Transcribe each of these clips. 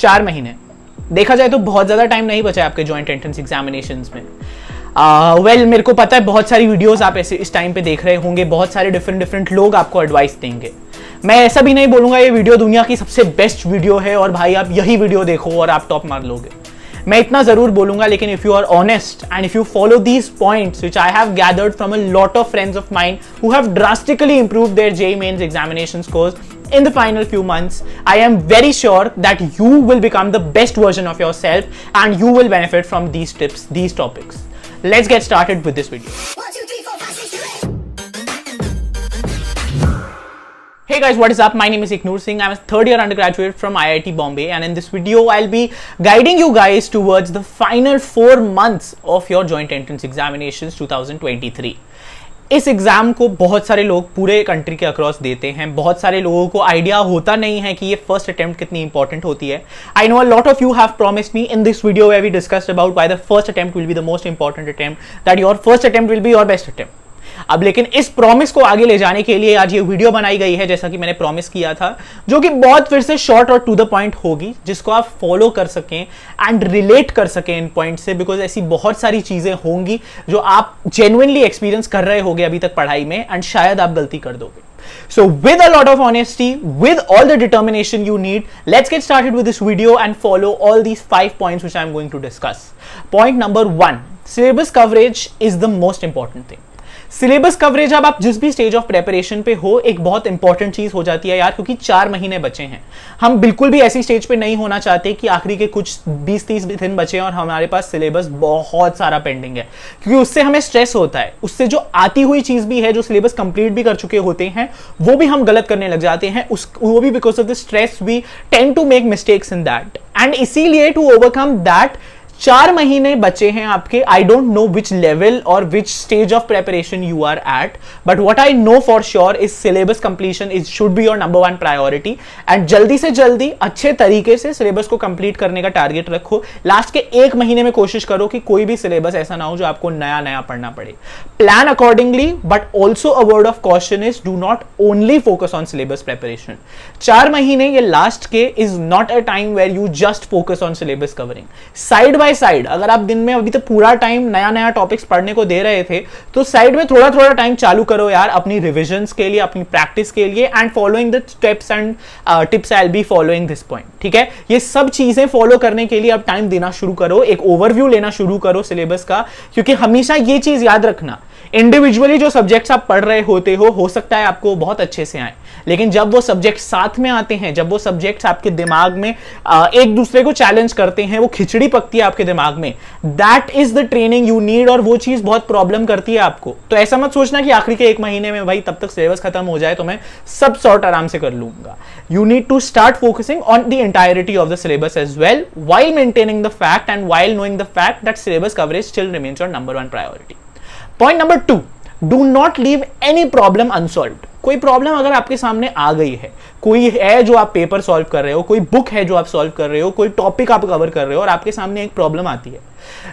4 महीने देखा जाए तो बहुत ज़्यादा टाइम नहीं बचा है आपके जॉइंट एंट्रेंस एग्जामिनेशंस में। मेरे को पता है बहुत सारी वीडियोस आप ऐसे इस टाइम पे देख रहे होंगे, बहुत सारे डिफरेंट लोग आपको एडवाइस देंगे। मैं ऐसा भी नहीं बोलूंगा ये वीडियो दुनिया की सबसे बेस्ट वीडियो है और भाई आप यही वीडियो देखो और आप टॉप मार लोगे। मैं इतना जरूर बोलूंगा, लेकिन if you are honest and if you follow these points which I have gathered from a lot of friends of mine who have drastically improved their JEE mains examination scores in the final few months, I am very sure that you will become the best version of yourself and you will benefit from these tips, these topics. Let's get started with this video. 1, 2, 3, 4, 5, 6, 7. Hey guys, what is up? My name is Iknoor Singh. I'm a third year undergraduate from IIT Bombay, and in this video I'll be guiding you guys towards the final 4 months of your joint entrance examinations 2023. इस exam को बहुत सारे लोग पूरे country के across देते हैं। बहुत सारे लोगों को आइडिया होता नहीं है कि ये फर्स्ट अटेम्प्ट कितनी इंपॉर्टेंट होती है। I know a lot of you have promised me in this video where we discussed about why the first attempt will be the most important attempt, that your first attempt will be your best attempt. अब लेकिन इस promise को आगे ले जाने के लिए आज ये वीडियो बनाई गई है, जैसा कि मैंने प्रॉमिस किया था, जो कि बहुत फिर से शॉर्ट और टू द पॉइंट होगी, जिसको आप फॉलो कर सकें एंड रिलेट कर सकें इन पॉइंट से, बिकॉज ऐसी बहुत सारी चीजें होंगी जो आप जेन्युइनली एक्सपीरियंस कर रहे होगे अभी तक पढ़ाई में एंड शायद आप गलती कर दोगे। So with a lot of honesty, with all the determination you need, let's get started with this video and follow all these 5 points which I am going to discuss. Point number 1, syllabus coverage is the most important thing. Syllabus coverage अब आप जिस भी stage of preparation पे हो, एक बहुत important चीज हो जाती है यार, क्योंकि 4 महीने बचे हैं। हम बिल्कुल भी ऐसी स्टेज पे नहीं होना चाहते कि आखिरी के कुछ 20-30 दिन बचे और हमारे पास सिलेबस बहुत सारा पेंडिंग है, क्योंकि उससे हमें स्ट्रेस होता है। उससे जो आती हुई चीज भी है, जो सिलेबस कंप्लीट भी कर चुके होते हैं, वो भी हम गलत करने लग जाते हैं। वो भी because of the stress we tend to make mistakes in that, and इसीलिए टू ओवरकम दैट 4 महीने बचे हैं आपके। I don't know which level और which stage of preparation you are at, but what I know for sure is syllabus completion is should be your number 1 priority. And जल्दी से जल्दी अच्छे तरीके से सिलेबस को कंप्लीट करने का टारगेट रखो। लास्ट के 1 महीने में कोशिश करो कि कोई भी सिलेबस ऐसा ना हो जो आपको नया पढ़ना पड़े। Plan accordingly, but also a word of caution is do not only focus on syllabus preparation. 4 महीने ये लास्ट के is not a time where you just focus on syllabus covering. Side by side, अगर आप दिन में अभी तो पूरा टाइम नया टॉपिक्स पढ़ने को दे रहे थे, तो साइड में थोड़ा टाइम चालू करो यार अपनी रिविजन्स के लिए, अपनी प्रैक्टिस के लिए, and following the steps and tips I will be following this point. ठीक है, ये सब चीजें फॉलो करने के लिए अब टाइम देना शुरू करो, एक ओवरव्यू लेना शुरू करो सिलेबस का, क्योंकि हमेशा ये चीज याद रखना, इंडिविजुअली जो सब्जेक्ट्स आप पढ़ रहे होते हो सकता है आपको बहुत अच्छे से आए, लेकिन जब वो सब्जेक्ट साथ में आते हैं, जब वो सब्जेक्ट्स आपके दिमाग में एक दूसरे को चैलेंज करते हैं, वो खिचड़ी पकती है आपके दिमाग में, that is the training you need, और वो चीज बहुत प्रॉब्लम करती है आपको। तो ऐसा मत सोचना कि आखिरी के 1 महीने में भाई तब तक सिलेबस खत्म हो जाए तो मैं सब सॉर्ट आराम से कर लूंगा। You need to start focusing on the entirety of the syllabus as well, while maintaining the fact and while knowing the fact that syllabus coverage still remains your number 1 priority. Point number 2, do not leave any problem unsolved. कोई problem अगर आपके सामने आ गई है, कोई है जो आप पेपर सॉल्व कर रहे हो, कोई बुक है जो आप सॉल्व कर रहे हो, कोई टॉपिक आप कवर कर रहे हो और आपके सामने एक प्रॉब्लम आती है,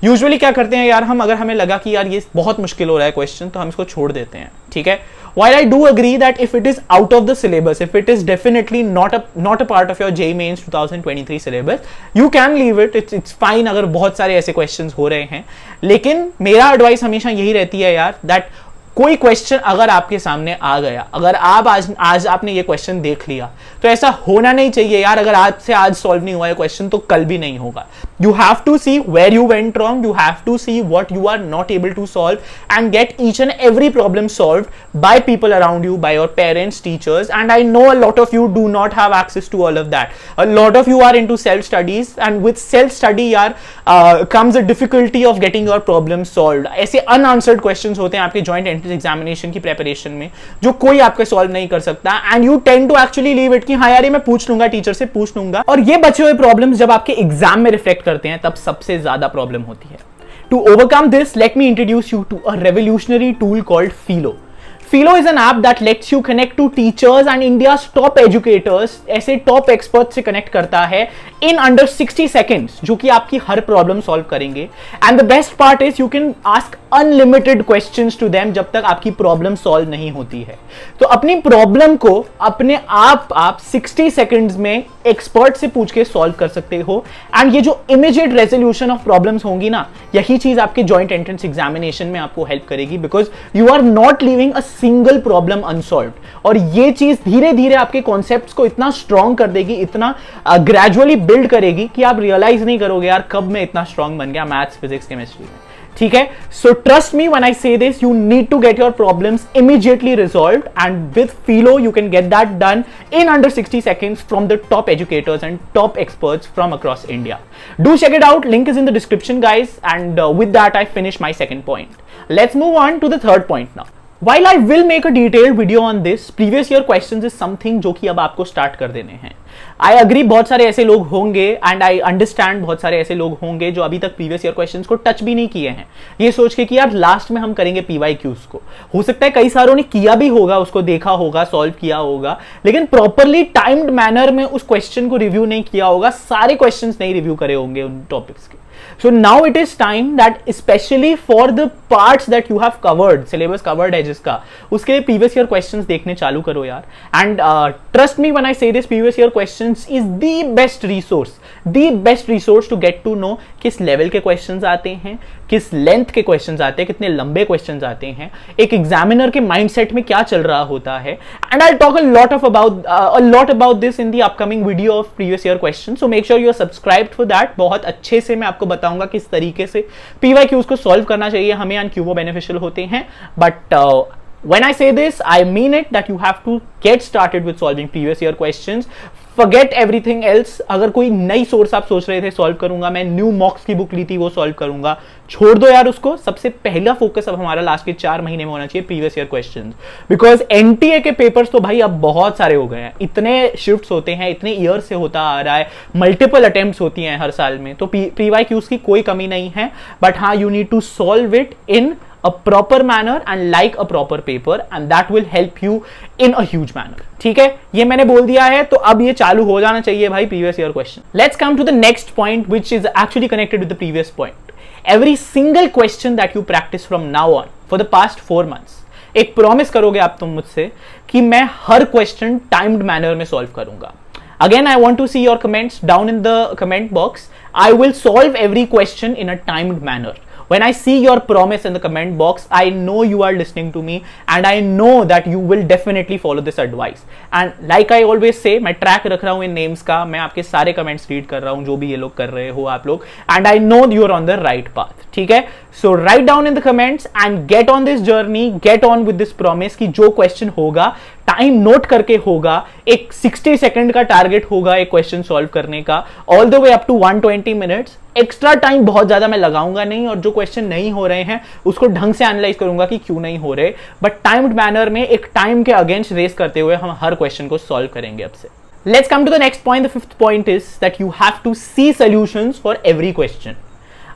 यूजुअली क्या करते हैं यार हम, अगर हमें लगा कि यार ये बहुत मुश्किल हो रहा है क्वेश्चन, तो हम इसको छोड़ देते हैं। ठीक है, while I do agree that if it is out of the syllabus, if it is definitely not a part of your JEE Mains 2023 syllabus, you can leave it, it's fine अगर बहुत सारे ऐसे questions हो रहे हैं। लेकिन मेरा advice हमेशा यही रहती है यार, that कोई क्वेश्चन अगर आपके सामने आ गया, अगर आप आज आपने ये क्वेश्चन देख लिया, तो ऐसा होना नहीं चाहिए यार, अगर आज से आज सॉल्व नहीं हुआ है क्वेश्चन तो कल भी नहीं होगा। You have to see where you went wrong, you have to see what you are not able to solve and get each and every problem solved by people around you, by your parents, teachers, and I know a lot of you do not have access to all of that. A lot of you are into self studies, and with self study यार comes the difficulty of getting your problem solved. ऐसे unanswered questions होते हैं आपके joint entrance examination की preparation में, जो कोई आपके सॉल्व नहीं कर सकता, and you tend to actually leave it कि हाँ यार ये मैं पूछ लूंगा, टीचर से पूछ लूंगा। और ये बचे हुए प्रॉब्लम्स जब आपके एग्जाम में रिफ्लेक्ट करते हैं, तब सबसे ज्यादा प्रॉब्लम होती है। To overcome this, let me introduce you to a revolutionary tool called Philo. Philo is an app that lets you connect to teachers and India's top educators. ऐसे top experts से connect करता है in under 60 seconds, जो कि आपकी हर problem solve करेंगे. And the best part is you can ask unlimited questions to them जब तक आपकी problem solve नहीं होती है. तो अपनी problem को अपने आप 60 seconds में expert से पूछ के solve कर सकते हो. And ये जो immediate resolution of problems होंगी ना, यही चीज आपके joint entrance examination में आपको help करेगी, because you are not leaving a single problem unsolved. और ये चीज धीरे धीरे आपके कॉन्सेप्ट्स को इतना स्ट्रॉन्ग कर देगी, इतना ग्रेजुअली बिल्ड करेगी कि आप रियलाइज नहीं करोगे यार कब मैं इतना स्ट्रॉन्ग बन गया मैथ्स, फिजिक्स, केमिस्ट्री में. ठीक है, so trust me when I say this, you need to get your problems immediately resolved, and with Philo you can get that done in under 60 seconds from the top educators and top experts from across India. Do check it out, link is in the description guys, and with that I finish my second point. Let's move on to the third point now. While I will make a detailed video on this, previous year questions is something जो कि अब आपको start कर देने हैं. I agree, बहुत सारे ऐसे लोग होंगे and I understand बहुत सारे ऐसे लोग होंगे जो अभी तक प्रीवियस ईयर क्वेश्चंस को टच भी नहीं किए हैं, ये सोच के कि यार लास्ट में हम करेंगे PYQs को. हो सकता है कई सारों ने किया भी होगा, उसको देखा होगा, सॉल्व किया होगा, लेकिन प्रॉपरली टाइम्ड मैनर में उस क्वेश्चन को रिव्यू नहीं किया होगा, सारे क्वेश्चंस नहीं रिव्यू करे होंगे उन टॉपिक्स के. So now it is time that especially for the parts that you have covered, syllabus covered है जिसका, उसके previous year questions देखने चालू करो यार. And trust me when I say this, previous year questions is the best resource to get to know किस level के questions आते हैं, किस लेंथ के क्वेश्चंस आते हैं, कितने लंबे क्वेश्चंस आते हैं, एक एग्जामिनर के माइंडसेट में क्या चल रहा होता है. And I talk a lot about this in the upcoming video of previous year questions, so make sure you are subscribed for that. बहुत अच्छे से मैं आपको बताऊंगा किस तरीके से PYQs को सॉल्व करना चाहिए हमें, एंड क्यों वो बेनिफिशियल होते हैं. But when I say this, I mean it that you have to get started with solving previous year questions. Forget everything else. अगर कोई नई सोर्स आप सोच रहे थे सॉल्व करूंगा, मैं न्यू मॉक्स की बुक ली थी वो सॉल्व करूंगा, छोड़ दो यार उसको. सबसे पहला फोकस अब हमारा लास्ट के 4 महीने में होना चाहिए previous year questions, because NTA के पेपर्स तो भाई अब बहुत सारे हो गए हैं, इतने शिफ्ट्स होते हैं, इतने ईयर से होता आ रहा है, मल्टीपल अटेम्प्ट्स होती हैं हर साल में, तो PYQs की कोई कमी नहीं है. बट हाँ, you need to solve it in a proper manner and like a proper paper, and that will help you in a huge manner. ठीक है, ये मैंने बोल दिया है, तो अब ये चालू हो जाना चाहिए भाई previous year question. Let's come to the next point, which is actually connected with the previous point. Every single question that you practice from now on for the past 4 months, एक प्रॉमिस करोगे आप तुम मुझसे कि मैं हर question timed manner में solve करूंगा. Again, I want to see your comments down in the comment box. I will solve every question in a timed manner. When I see your promise in the comment box, I know you are listening to me, and I know that you will definitely follow this advice. And like I always say, मैं track रख रहा हूँ इन names का, मैं आपके सारे comments read कर रहा हूँ जो भी ये लोग कर रहे हो आप लोग, and I know you are on the right path. ठीक है, so write down in the comments and get on this journey, get on with this promise कि जो क्वेश्चन होगा टाइम नोट करके होगा, एक 60 सेकंड का टारगेट होगा एक क्वेश्चन सॉल्व करने का, all the way up to 120 minutes. Extra time बहुत ज्यादा मैं लगाऊंगा नहीं, और जो क्वेश्चन नहीं हो रहे हैं उसको ढंग से एनालाइज करूंगा कि क्यों नहीं हो रहे, बट टाइम्ड मैनर में एक टाइम के अगेंस्ट रेस करते हुए हम हर क्वेश्चन को सॉल्व करेंगे अब से. Let's come to the next point. The fifth point is that you have to see solutions for every question.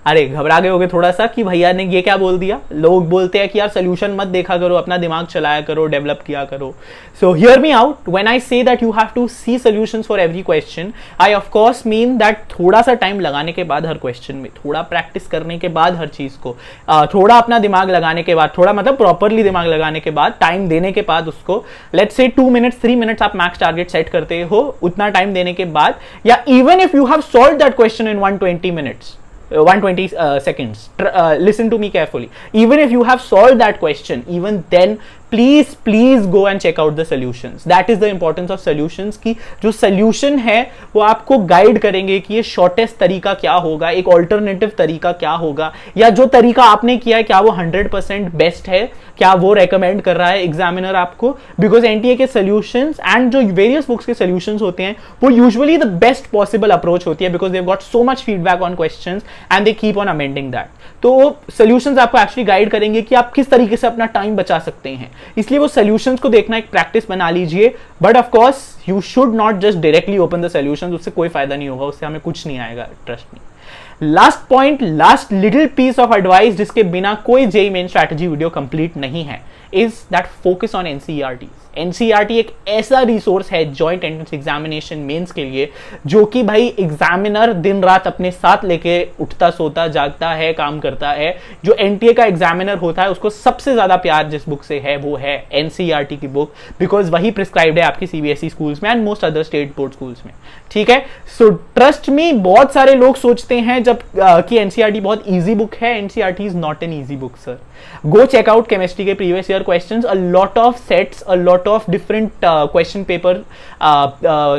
अरे घबरा गए होगे थोड़ा सा कि भैया ने ये क्या बोल दिया. लोग बोलते हैं कि यार सोल्यूशन मत देखा करो, अपना दिमाग चलाया करो, डेवलप किया करो. So hear me out, when I say that you have to see solutions for every question, I of course mean that थोड़ा सा टाइम लगाने के बाद हर क्वेश्चन में, थोड़ा प्रैक्टिस करने के बाद हर चीज को, थोड़ा अपना दिमाग लगाने के बाद, थोड़ा मतलब प्रॉपरली दिमाग लगाने के बाद, टाइम देने के बाद उसको, लेट्स से 2 मिनट्स 3 मिनट्स आप मैक्स टारगेट सेट करते हो, उतना टाइम देने के बाद, या even if you have solve that question in 120 minutes 120 seconds, listen to me carefully, even if you have solved that question, even then please go and check out the solutions. That is the importance of solutions कि जो solution है वो आपको guide करेंगे कि ये shortest तरीका क्या होगा, एक ऑल्टरनेटिव तरीका क्या होगा, या जो तरीका आपने किया है क्या वो 100% बेस्ट है, क्या वो रेकमेंड कर रहा है एग्जामिनर आपको. बिकॉज एनटीए के सॉल्यूशंस एंड जो वेरियस बुक्स के सॉल्यूशंस होते हैं वो usually the best possible approach होती है, because they got so much feedback on questions and they keep on amending that. तो वो सॉल्यूशंस आपको एक्चुअली गाइड करेंगे कि आप किस तरीके से अपना टाइम बचा सकते हैं, इसलिए वो सॉल्यूशंस को देखना एक प्रैक्टिस बना लीजिए. But of course you should not just directly open the solutions, उससे कोई फायदा नहीं होगा, उससे हमें कुछ नहीं आएगा, trust me. Last point, last little piece of advice जिसके बिना कोई JEE main strategy video complete नहीं है, is that focus on NCERT. NCERT एक ऐसा रिसोर्स है जॉइंट एंट्रेंस एग्जामिनेशन मेंस के लिए जो कि भाई एग्जामिनर दिन रात अपने साथ लेके उठता सोता जागता है, काम करता है। जो एनटीए का एग्जामिनर होता है उसको सबसे ज्यादा प्यार जिस बुक से है वो है एनसीईआरटी की बुक, बिकॉज वही प्रिस्क्राइब्ड है आपकी सीबीएसई स्कूल्स में and most other state board schools में। ठीक है, सो ट्रस्ट मी, बहुत सारे लोग सोचते हैं जब कि एनसीईआरटी बहुत इजी बुक है। NCERT is not an easy book sir. Go check out chemistry के previous year questions, a lot of sets, a lot of different question paper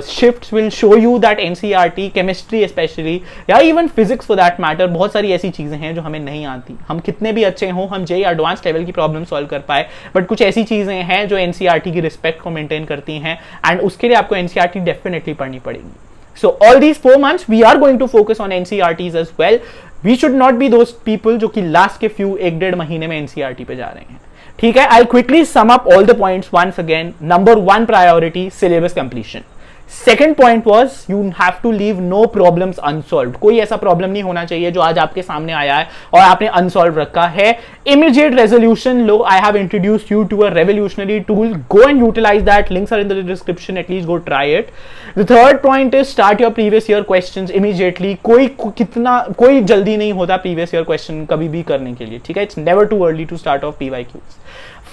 shifts will show you that NCERT chemistry specially या even physics for that matter, बहुत सारी ऐसी चीजें हैं जो हमें नहीं आती। हम कितने भी अच्छे हों, हम जेई एडवांस लेवल की प्रॉब्लम सॉल्व कर पाए, बट कुछ ऐसी चीजें हैं जो एनसीईआरटी की रिस्पेक्ट को मेंटेन करती हैं एंड उसके लिए आपको एनसीईआरटी डेफिनेटली पढ़नी पड़ेगी। So all these 4 months we are going to focus on NCERTs as well. We should not be those people जो कि लास्ट के few 1-1.5 महीने में NCERT पे जा रहे हैं। ठीक है, I'll quickly sum up all the points once again. Number 1 priority, syllabus completion. Second point was you have to leave no problems unsolved. कोई ऐसा प्रॉब्लम नहीं होना चाहिए जो आज आपके सामने आया है और आपने अनसॉल्व रखा है। Immediate resolution low, I have introduced you to a revolutionary tool. Go and utilize that. Links are in the description. At least go try it. The third point is start your previous year questions immediately. कोई जल्दी नहीं होता previous year question कभी भी करने के लिए। ठीक है, it's never too early to start off PYQs.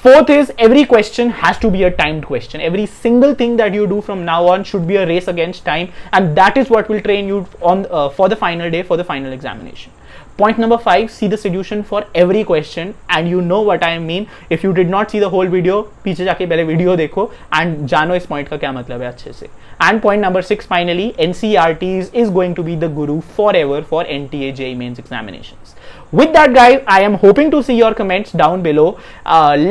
Fourth is every question has to be a timed question. Every single thing that you do from now on should be a race against time, and that is what will train you on for the final day, for the final examination. Point number 5, see the solution for every question, and you know what I mean. If you did not see the whole video, पीछे जाके पहले video देखो and जानो इस point का क्या मतलब है अच्छे से. And point number 6, finally, NCERTs is going to be the guru forever for NTA JEE Mains examinations. With that, guys, I am hoping to see your comments down below.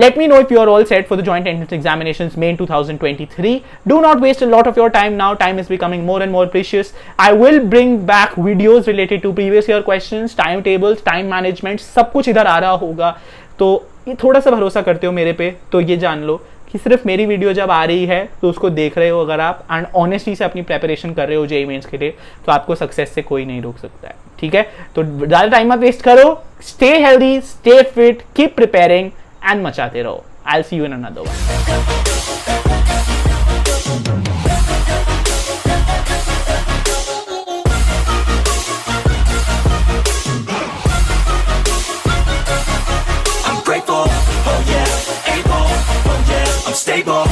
Let me know if you are all set for the joint entrance examinations May 2023. Do not waste a lot of your time now. Time is becoming more and more precious. I will bring back videos related to previous year questions, timetables, time management. सब कुछ इधर आ रहा होगा, तो ये थोड़ा सा भरोसा करते हो मेरे पे तो ये जान लो कि सिर्फ मेरी वीडियो जब आ रही है तो उसको देख रहे हो अगर आप एंड ऑनेस्टली से अपनी प्रेपरेशन कर रहे हो जेईई मेंस के लिए, तो आपको सक्सेस से कोई नहीं रोक सकता है। ठीक है, तो ज़्यादा टाइम मत वेस्ट करो, stay healthy, stay fit, keep preparing and मचाते रहो। I will see you in another one. Stable.